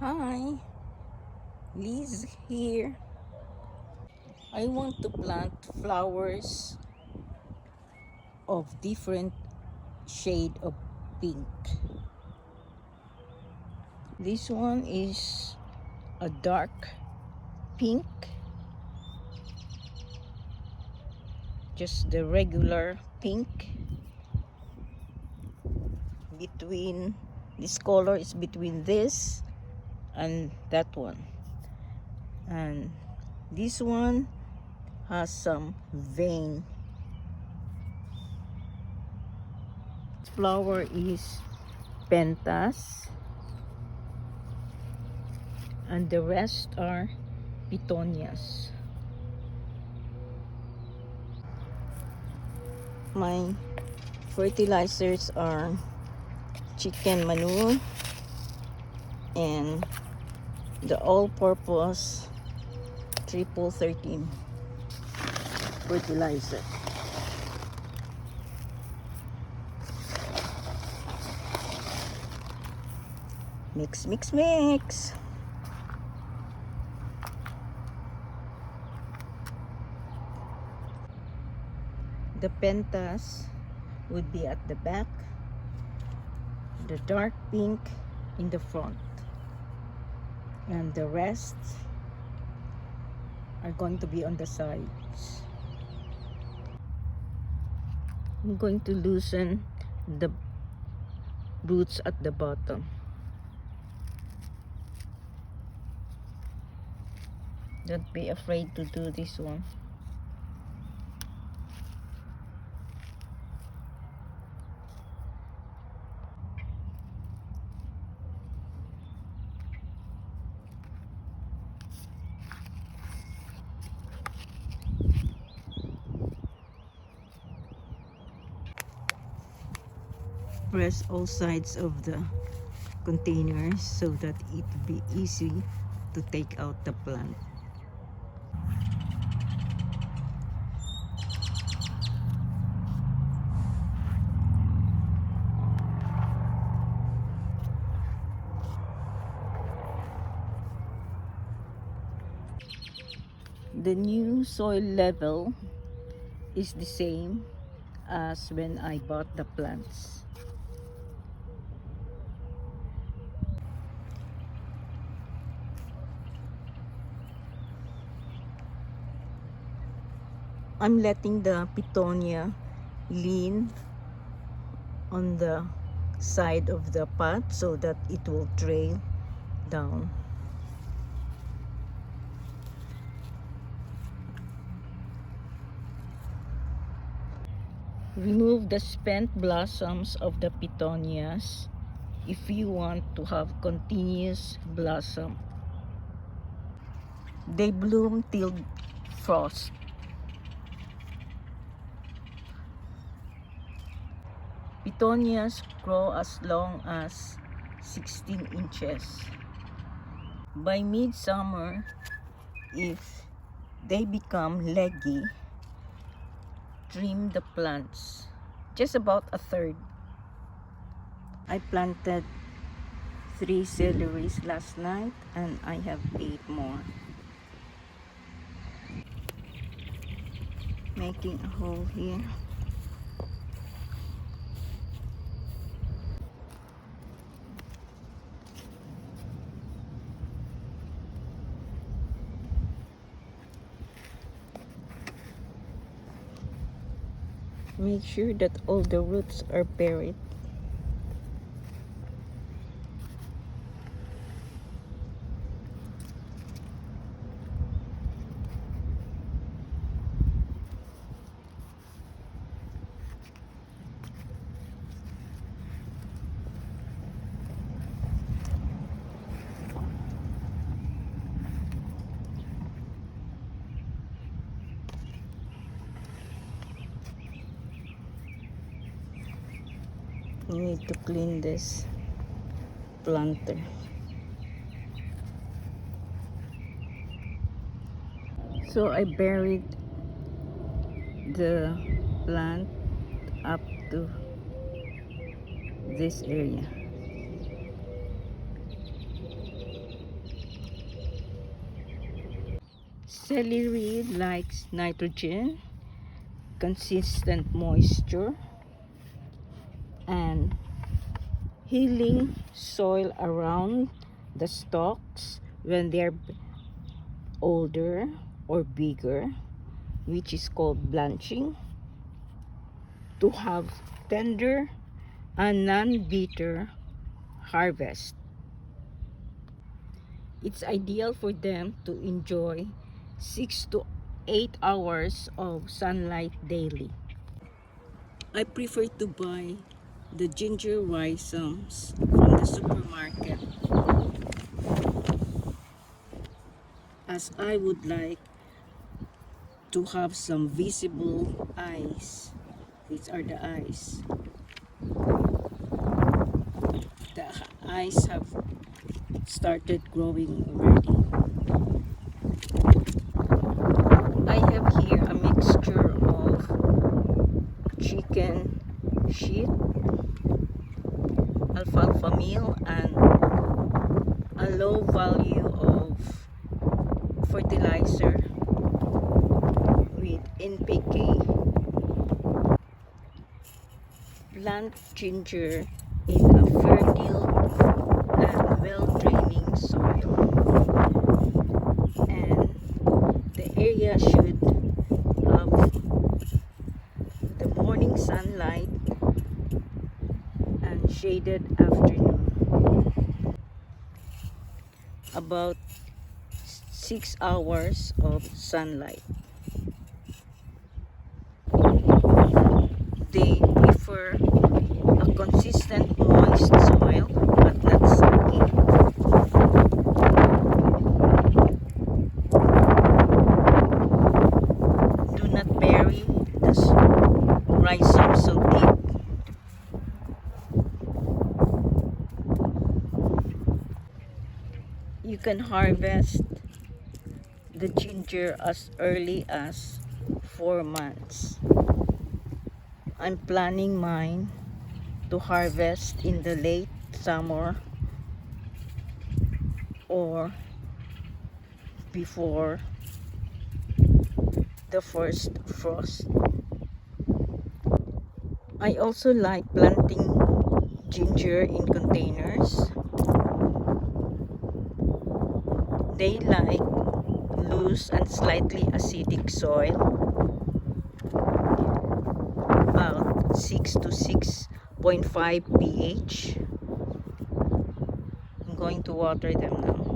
Hi, Liz here. I want to plant flowers of different shade of pink. This one is a dark pink, just the regular pink. Between this color is between this and that one, and this one has some vein. Flower is pentas, and the rest are petunias. My fertilizers are chicken manure and the all-purpose triple 13 fertilizer. Mix, mix, mix. The pentas would be at the back, the dark pink in the front, and the rest are going to be on the sides. I'm going to loosen the roots at the bottom. Don't be afraid to do this one. Press all sides of the containers so that it will be easy to take out the plant. The new soil level is the same as when I bought the plants. I'm letting the petunia lean on the side of the pot so that it will trail down. Remove the spent blossoms of the petunias if you want to have continuous blossom. They bloom till frost. Petunias grow as long as 16 inches. By midsummer, if they become leggy, trim the plants, just about a third. I planted 3 celeries last night and I have 8 more. Making a hole here. Make sure that all the roots are buried. You need to clean this planter. So I buried the plant up to this area. Celery likes nitrogen, consistent moisture, and healing soil around the stalks when they're older or bigger, which is called blanching, to have tender and non-bitter harvest. It's ideal for them to enjoy 6 to 8 hours of sunlight daily. I prefer to buy the ginger rhizomes from the supermarket, as I would like to have some visible eyes. These are the eyes. The eyes have started growing already. I have here a mixture of chicken shit, alfalfa meal, and a low value of fertilizer with NPK. Plant ginger in a fertile and well-draining soil, and the area should have the morning sunlight and shaded afternoon. About 6 hours of sunlight. They prefer a consistent moist soil but not soggy. Do not bury the rhizome so deep. You can harvest the ginger as early as 4 months. I'm planning mine to harvest in the late summer or before the first frost. I also like planting ginger in containers. They like loose and slightly acidic soil, about 6 to 6.5 pH. I'm going to water them now.